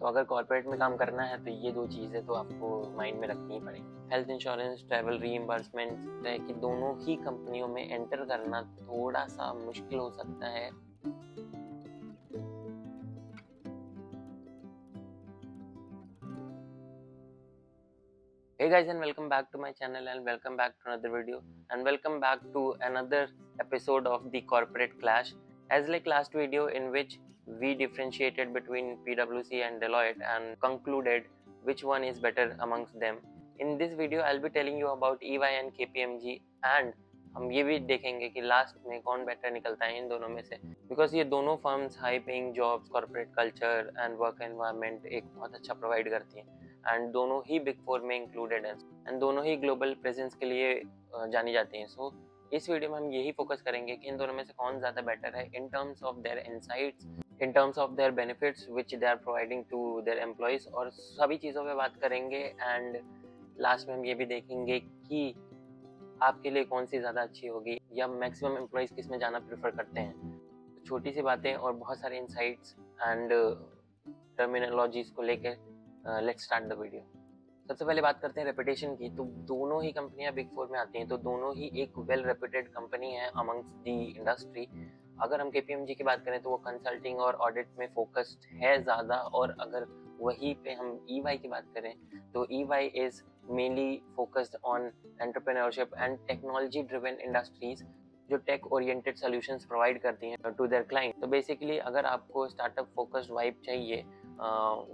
तो अगर कॉर्पोरेट में काम करना है तो ये दो चीज़ें तो आपको माइंड में रखनी ही पड़ेगी। हेल्थ इंश्योरेंस, ट्रैवल रीइंबर्समेंट है कि दोनों ही कंपनियों में एंटर करना थोड़ा सा मुश्किल हो सकता है। Hey guys, and welcome back to my channel, and welcome back to another video, and welcome back to another episode of the corporate clash. As like last video in which we differentiated between PwC and Deloitte and concluded which one is better amongst them. In this video I'll be telling you about EY and KPMG, and हम ये भी देखेंगे कि last में कौन better निकलता है इन दोनों में से, बिकॉज ये दोनों firms high paying jobs, corporate culture and work environment एक बहुत अच्छा प्रोवाइड करती हैं, एंड दोनों ही बिग फोर में इंक्लूडेड हैं, एंड दोनों ही ग्लोबल प्रेजेंस के लिए जानी जाती हैं। सो इस वीडियो में हम यही फोकस करेंगे कि इन दोनों में से कौन ज़्यादा बेटर है in terms of their insights, in terms of their benefits which they are providing to their employees, और सभी चीज़ों पे बात करेंगे। एंड लास्ट में हम ये भी देखेंगे कि आपके लिए कौन सी ज़्यादा अच्छी होगी, या मैक्सिमम एम्प्लॉयज़ किस में जाना प्रेफर करते हैं। तो छोटी सी बातें और बहुत सारे इंसाइट्स एंड टर्मिनोलॉजीज को लेकर लेट्स स्टार्ट द वीडियो। सबसे पहले बात करते हैं रेपुटेशन की। तो दोनों ही कंपनियां बिग फोर में आती हैं, तो दोनों ही एक वेल रेपुटेड कंपनी है अमंग्स द इंडस्ट्री। अगर हम केपीएमजी की बात करें तो वो कंसल्टिंग और ऑडिट में फोकस्ड है ज़्यादा, और अगर वहीं पे हम ईवाई की बात करें तो EY is mainly focused on entrepreneurship and technology driven industries, जो टेक ओरिएंटेड सॉल्यूशंस प्रोवाइड करती हैं टू देयर क्लाइंट। तो बेसिकली अगर आपको स्टार्टअप फोकस्ड वाइब चाहिए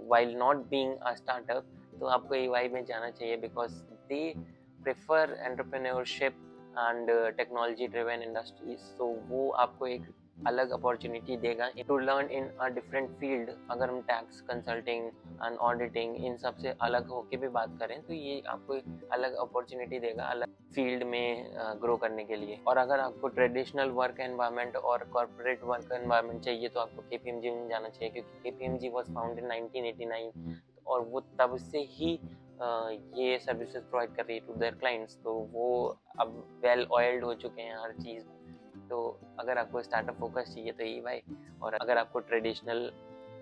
while not being a startup, तो आपको EY में जाना चाहिए, because they prefer entrepreneurship and technology driven industries. तो वो आपको एक अलग अपॉर्चुनिटी देगा to learn in a different field. अगर हम टैक्स, कंसल्टिंग एंड ऑडिटिंग इन सब से अलग होके भी बात करें तो ये आपको एक अलग अपॉर्चुनिटी देगा अलग फील्ड में ग्रो करने के लिए। और अगर आपको ट्रेडिशनल वर्क एनवायरनमेंट और कॉर्पोरेट वर्क एनवायरनमेंट चाहिए तो आपको केपीएमजी में जाना चाहिए, क्योंकि केपीएमजी वाज फाउंडेड इन 1989 और वो तब से ही ये सर्विसेज प्रोवाइड कर रही है टू देयर क्लाइंट्स। तो वो अब वेल ऑयल्ड हो चुके हैं हर चीज़। तो अगर आपको स्टार्टअप फोकस चाहिए तो EY, और अगर आपको ट्रेडिशनल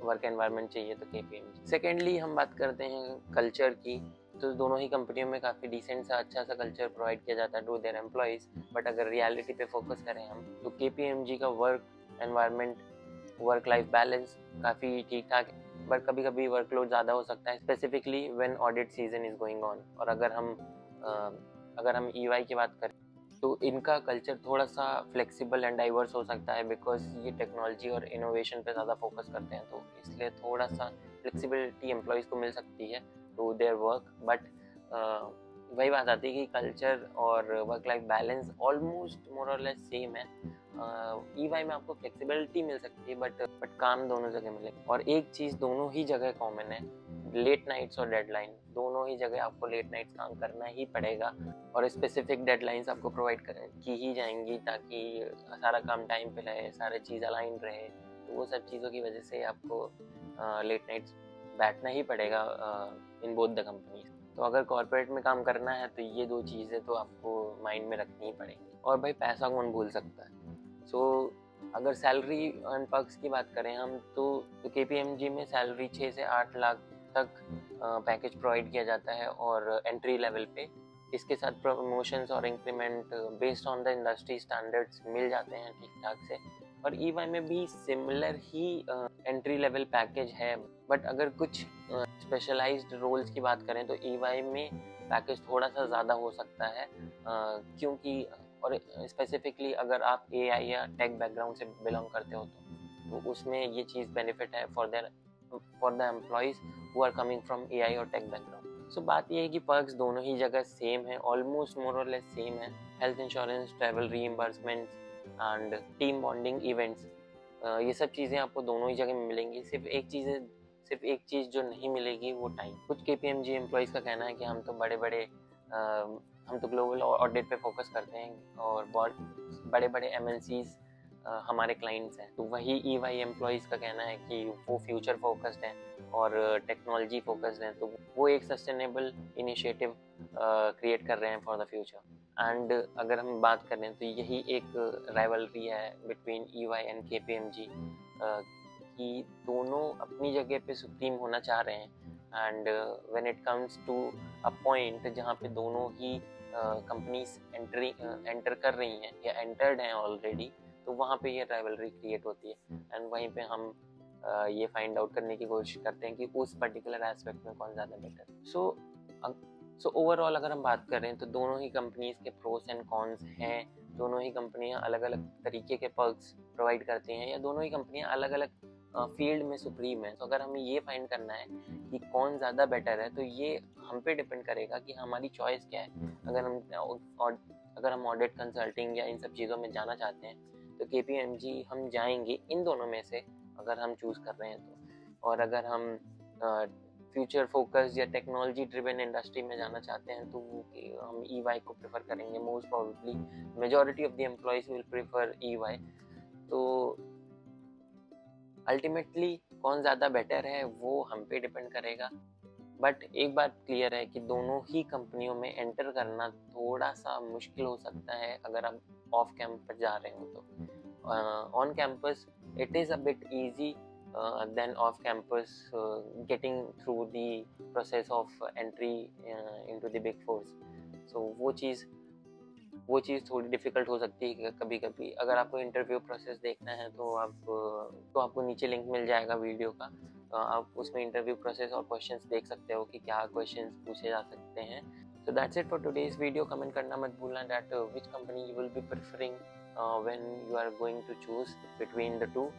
वर्क एनवायरनमेंट चाहिए तो केपीएमजी। सेकेंडली हम बात करते हैं कल्चर की। तो दोनों ही कंपनियों में काफ़ी डिसेंट सा अच्छा सा कल्चर प्रोवाइड किया जाता है टू देयर एम्प्लॉयज़। बट अगर रियलिटी पे फोकस करें हम तो केपीएमजी का work environment, work life balance काफ़ी ठीक ठाक है, बट कभी कभी वर्कलोड ज़्यादा हो सकता है, specifically when audit season is going on. और अगर हम EY की बात करें तो इनका कल्चर थोड़ा सा फ्लेक्सिबल एंड डाइवर्स हो सकता है, बिकॉज ये टेक्नोलॉजी और इनोवेशन पे ज़्यादा फोकस करते हैं, तो इसलिए थोड़ा सा फ्लेक्सिबिलिटी एम्प्लॉयज़ को मिल सकती है टू देयर वर्क। बट वही बात आती है कि कल्चर और work life balance almost more और लेस सेम है। EY में आपको फ्लेक्सिबिलिटी मिल सकती है, बट काम दोनों जगह मिलेगा। और एक चीज़ दोनों ही जगह कॉमन है, लेट नाइट्स और डेडलाइन। दोनों ही जगह आपको लेट नाइट्स काम करना ही पड़ेगा, और स्पेसिफिक डेडलाइंस आपको प्रोवाइड की ही जाएंगी ताकि सारा काम टाइम पे रहे, सारी चीज़ अलाइन रहे। तो वो सब चीज़ों की वजह से आपको लेट नाइट्स बैठना ही पड़ेगा इन बोथ द कंपनीज। तो अगर कॉर्पोरेट में काम करना है तो ये दो चीज़ें तो आपको माइंड में रखनी ही पड़ेगी। और भाई पैसा कौन भूल सकता है। सो अगर सैलरी एंड पर्क्स की बात करें हम तो केपीएमजी में सैलरी 6 से 8 लाख तक पैकेज प्रोवाइड किया जाता है, और एंट्री लेवल पे इसके साथ प्रमोशंस और increment based on the industry standards मिल जाते हैं ठीक ठाक से। और EY में भी सिमिलर ही एंट्री लेवल पैकेज है, बट अगर कुछ स्पेशलाइज्ड रोल्स की बात करें तो EY में पैकेज थोड़ा सा ज़्यादा हो सकता है, क्योंकि और स्पेसिफिकली अगर आप AI या टेक बैकग्राउंड से बिलोंग करते हो तो उसमें ये चीज़ बेनिफिट है for the employees who are coming from AI और टेक बैकग्राउंड। सो बात ये है कि पर्क्स दोनों ही जगह सेम है, ऑलमोस्ट मोर और लेस सेम है। Health insurance, travel reimbursement and team bonding events, ये सब चीज़ें आपको दोनों ही जगह मिलेंगी। सिर्फ एक चीज़ जो नहीं मिलेगी वो टाइम। कुछ केपीएमजी एम्प्लॉयज़ का कहना है कि हम तो ग्लोबल ऑडिट पे फोकस करते हैं और बहुत बड़े बड़े MNCs हमारे क्लाइंट्स हैं। तो वही EY एम्प्लॉयज़ का कहना है कि वो फ्यूचर फोकस्ड हैं और टेक्नोलॉजी फोकस्ड हैं, तो वो एक सस्टेनेबल इनिशिएटिव क्रिएट कर रहे हैं फॉर द फ्यूचर। एंड अगर हम बात करें तो यही एक राइवलरी है बिटवीन EY एंड KPMG, कि दोनों अपनी जगह पे सुप्रीम होना चाह रहे हैं, and when it comes to a point जहाँ पे दोनों ही कंपनीज एंटर कर रही हैं या एंटर्ड हैं ऑलरेडी, तो वहाँ पे ये राइवलरी क्रिएट होती है, एंड वहीं पे हम ये फाइंड आउट करने की कोशिश करते हैं कि उस पर्टिकुलर एस्पेक्ट में कौन ज़्यादा बेटर। सो ओवरऑल अगर हम बात करें तो दोनों ही कंपनीज के प्रोस एंड कॉन्स हैं, दोनों ही कंपनियां अलग अलग तरीके के पर्क्स प्रोवाइड करती हैं, या दोनों ही कंपनियां अलग अलग फील्ड में सुप्रीम है। तो अगर हमें ये फाइंड करना है कि कौन ज़्यादा बेटर है, तो ये हम पे डिपेंड करेगा कि हमारी चॉइस क्या है। अगर हम ऑडिट कंसल्टिंग या इन सब चीज़ों में जाना चाहते हैं तो KPMG हम जाएंगे इन दोनों में से अगर हम चूज़ कर रहे हैं तो। और अगर हम फ्यूचर फोकस या टेक्नोलॉजी ड्रिवन इंडस्ट्री में जाना चाहते हैं तो हम EY को प्रेफर करेंगे। Most probably majority of the employees will prefer EY। तो अल्टीमेटली कौन ज़्यादा बेटर है वो हम पे डिपेंड करेगा, बट एक बात क्लियर है कि दोनों ही कंपनियों में एंटर करना थोड़ा सा मुश्किल हो सकता है अगर आप ऑफ कैंपस जा रहे हो तो। On campus it is a bit easy then off campus getting through the process of entry into the big fours. So वो चीज़ थोड़ी डिफ़िकल्ट हो सकती है कभी कभी। अगर आपको इंटरव्यू प्रोसेस देखना है तो आपको नीचे लिंक मिल जाएगा वीडियो का, तो आप उसमें इंटरव्यू प्रोसेस और क्वेश्चंस देख सकते हो कि क्या क्वेश्चंस पूछे जा सकते हैं। So that's it for today's video. Comment करना मत भूलना that which company you will be preferring when you are going to choose between the two,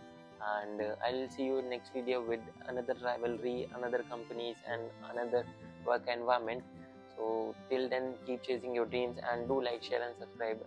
and I'll see you in next video with another rivalry, another companies and another work environment. So till then, keep chasing your dreams and do like, share and subscribe.